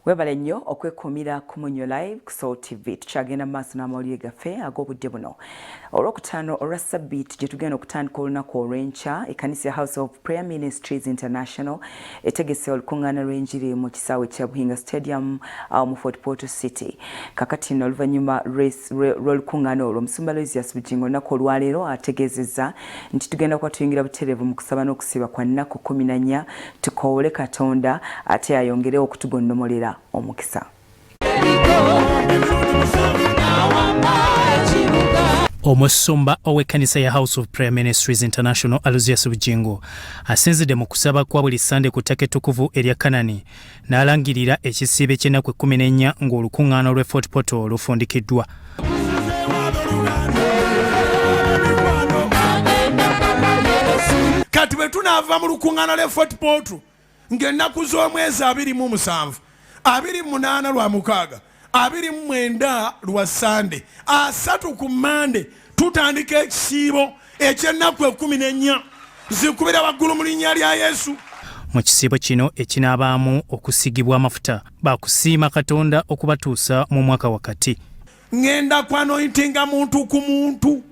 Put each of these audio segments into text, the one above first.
Webale nnyo okwekumira ku Munyo Live ku Soul TV. Tukyagenda maaso n'amawulire gaffe ag'obudde buno. Olwokutaano olwa Ssabbiiti gye tugenda okutandika olunaku olw'enkya, ekkanisa ya House of Prayer Ministries International etegese olukungaana lw'enjiri mu kisaawe kya Buhinga Stadium mu Fort Portal City. Kakati nno oluvannyuma lw'olukungaana olwo, Omusumba Lucius Bugingo olunaku olwaleero ategeezezza nti tugenda kuba tuyingira butereevu mu kusaba n'okusiiba kwa nnaku 14 tukoowole Katonda ate ayongerewo okutugondomolera omukisa. Omusumba ow'ekkanisa ya House of Prayer Ministries International Lucius Bugingo asinzidde mu kusaba kwa buli Sande ku ttaka ettukuvu erya Kanani n'alangirira ekisiibe ky'ennaku 14 ng'olukuŋŋaana lw'e Fort Portal lufundikiddwa. Kati bwe tunaava mu lukuŋŋaana lw'e Fort Portal ng'ennaku z'omwezi 27 28 lwa mukaaga 29 lwa Sande 3 ku Mande tutandika ekisiibo eky'ennaku 14 zikubira waggulu mu linnya lya Yesu. Mu kisiibo kino ekinaabaamu okusigibwa amafuta bakusiima Katonda okubatuusa mu mwaka wakati. Ngenda kwanointinga muntu ku muntu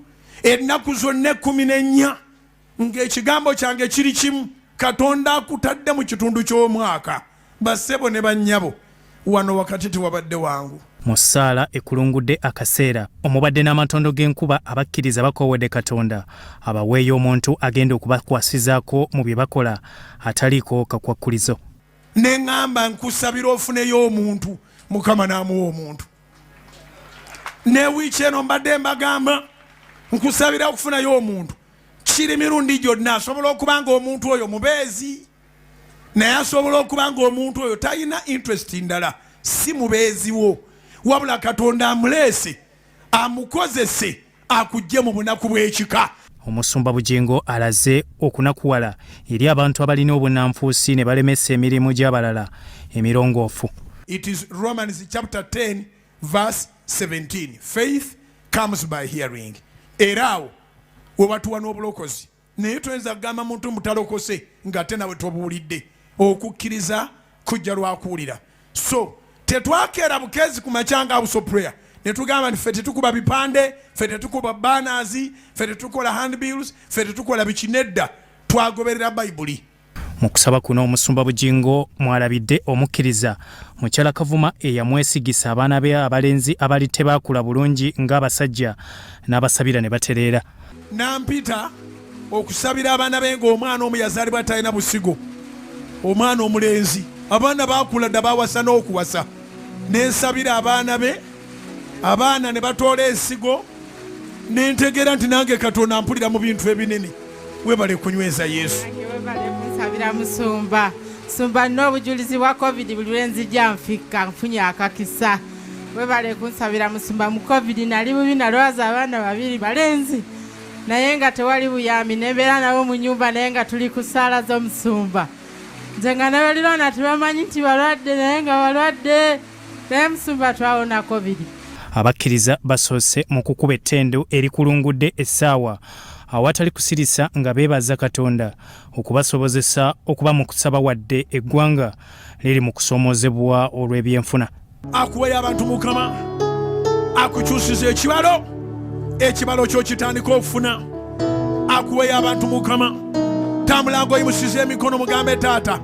ennaku zonna 14 ng'ekigambo kyange kiri kimu, Katonda akutadde mu kitundu ky'omwaka. Bassebo ne bannyabo wano wakati tiwabadde wangu. Mu ssaala ekulungudde akaseera omubadde n'amatondo g'enkuba abakkiriza bakoowedde Katonda abaweeyo omuntu agenda okubakwasizaako mu bye bakola ataliiko kakwakkulizo. Ne ŋŋamba nkusabira ofuneyo omuntu, Mukama n'amuwa omuntu. Ne wiiki eno mbadde mbagamba nkusabira okufunayo omuntu. Kiri mirundi gyonna asobola okuba ng'omuntu oyo mubeezi, naye asobola okuba ng'omuntu oyo talina interest ndala, si mubeezi wo, wabula Katonda amuleese amukozese akujje mu bunaku bw'ekika. Omusumba Bugingo alaze okunakuwala eri abantu abalina obunnanfuusi ne balemesa emirimu gy'abalala emirongoofu. It is Romans chapter 10 verse 17. Faith comes by hearing. Eraawo webatuwa n'obulokozi naye tuyinza kugamba muntu mutalokose ng'ate nawe tobuulidde. Okukkiriza kujja lwakuwulira. So tetwakeera bukeezi ku makyanga House of Prayer ne tugamba nti ffe tetukuba bipande, ffe tetukuba banners, ffe tetukola handbills, ffe tetukola bikinedda, twagoberera Bayibuli. Mu kusaba kuno Omusumba Bugingo mwalabidde omukkiriza mukyala Kavuma eyamwesigisa abaana be abalenzi abali tebaakula bulungi ng'abasajja n'abasabira ne batereera. Nampita okusabira abaana be ng'omwana omu yazaalibwa talina busigo, omwana omulenzi, abaana baakula dda bawasa n'okuwasa. Nensabira abaana be, abaana ne batoola ensigo, nentegeera nti nange Katonda ampulira mu bintu ebinene. Webale kunyweza Yesu. Sabira Musumba. Musumba n'obujulizi bwa COVID buli lwenzijja nfika nfunye akakisa. Webale kunsabira Musumba mu COVID nali bubi nalwaza abaana babiri balenzi. Naye nga tewali buyambi nembeera nabo mu nnyumba naye nga tuli ku ssaala z'Omusumba. Nze nga nebelirona tebamanyi nti balwadde naye nga balwadde. Naye Musumba twawona COVID. Abakkiriza basoose mu kukuba ettendo erikulungudde essaawa awatali kusirisa nga beebaza Katonda okubasobozesa okuba mu kusaba wadde eggwanga liri mu kusoomoozebwa olw'ebyenfuna. Akuweya abantu Mukama, akukyusiza ekibalo kyo kitandika okufuna. Akuweya abantu Mukama, tambula ng'oyimusiza emikono mugambe Taata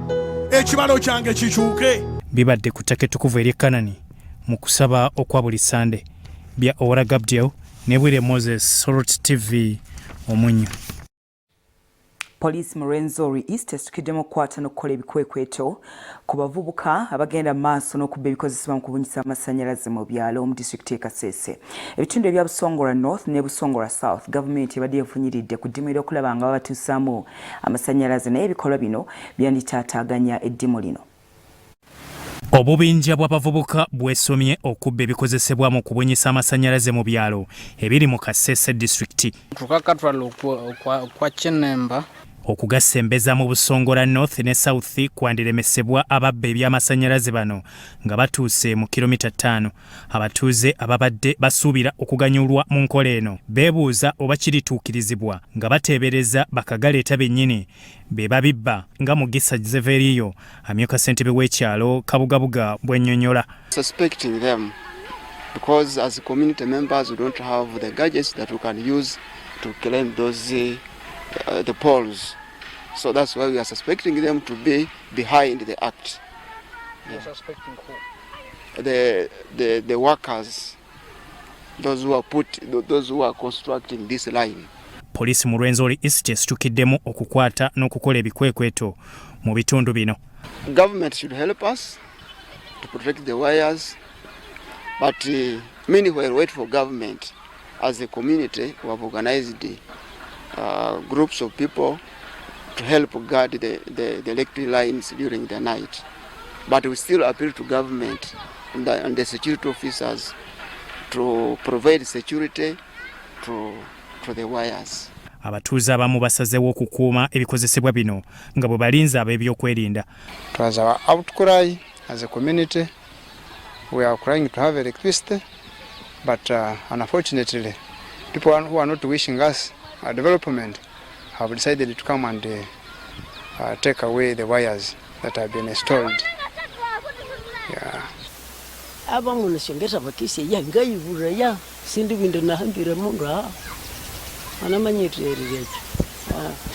ekibalo kyange kikyuke. Bibadde ku ttaka ettukuvu ery'e Kanani mu kusaba okwa buli Sande. Bya Owara Gabriel ne Bwire Moses, Soul TV Omunyo. Police mu Rwenzori East esitukiddemu okukwata n'okukola ebikwekweto ku bavubuka abagenda maaso n'okubba ebikozesebwa mu kubunyisa amasannyalaze mu byalo mu disitulikiti y'e Kasese. Ebitundu ebya Busongola North ne Busongola South gavumenti ebadde efunyiridde kuddimira okulaba nga babatuusaamu amasannyalaze, naye ebikolwa bino byanditaataaganya eddimu lino. Obubinja bw'abavubuka bwesomye okubba ebikozesebwa mu kubunyisa amasannyalaze mu byalo ebiri mu Kasese disitulikiti. Tukakatwala kwa Kinemba Okugasembeza mu Busongola North ne South kwandiremesebwa ababba eby'amasannyalaze bano nga batuuse mu kilomita 5. Abatuuze ababadde basuubira okuganyulwa mu nkola eno beebuuza oba kirituukirizibwa nga bateebereza bakagaleeta bennyini be babibba nga Mugisa Zeveriyo amyuka ssentebe w'ekyalo Kabugabuga bw'ennyonnyola. Suspecting them because as community members we don't have the gadgets that we can use to claim those the polls. So that's why we are suspecting them to be behind the act. You're suspecting who? The workers, those who are constructing this line. Poliisi mu Lwenzori East esitukiddemu okukwata n'okukola ebikwekweto mu bitundu bino. Government should help us to protect the wires, but meanwhile wait for government. As a community, we have organized groups of people to help guard the electric lines during the night. But we still appeal to government and the security officers to provide security to the wires. Abatuuze abamu basazeewo okukuuma ebikozesebwa bino nga bwe balinze ab'ebyokwerinda. It was our outcry as a community. We are trying to have electricity, but unfortunately, people who are not wishing us development have decided to come and take away the wires that have been installed. Yeah. Abamu nashongeza bakisi ya ngai buraya sindi binda nahambira mundu anamanyiterere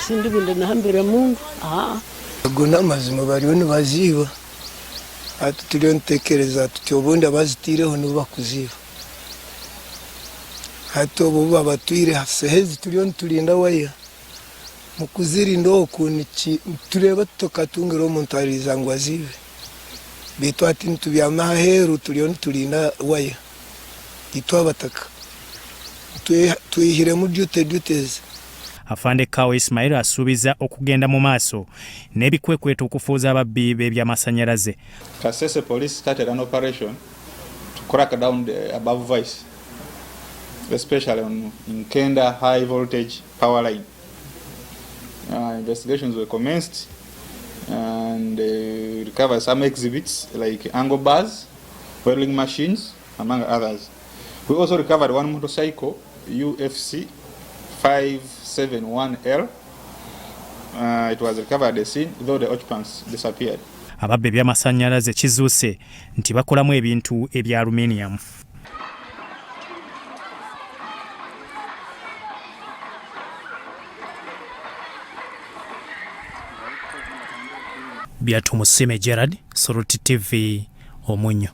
sindi binda nahambira mundu gona mazima bariho nibaziba atutiriyo ntekereza tutyobundi abazitireho nibo bakuziba hato bo babatwire hasehezi turiyo nturinda waya mukuzirinda okuniki tureba tukatungiro umuntu ariza ngo azibe bitu ati ntubyamaheru turiyo nturinda waya itwabataka tuyihire mu duteze. Afande Kawo Ismail asuubiza okugenda mu maaso n'ebikwekweto okufuuza ababbi b'ebyamasannyalaze. Kasese police started an operation to crack down the above vice, especially on Nkenda high voltage power line. Investigations were commenced and recovered some exhibits like angle bars, welding machines, among others. We also recovered one motorcycle, UFC 571L. It was recovered at the scene, though the occupants disappeared. Ababbe by'amasannyalaze kizuuse nti bakolamu ebintu ebya aluminium. Byatumusime Gerard, Soroti TV, Omunyo.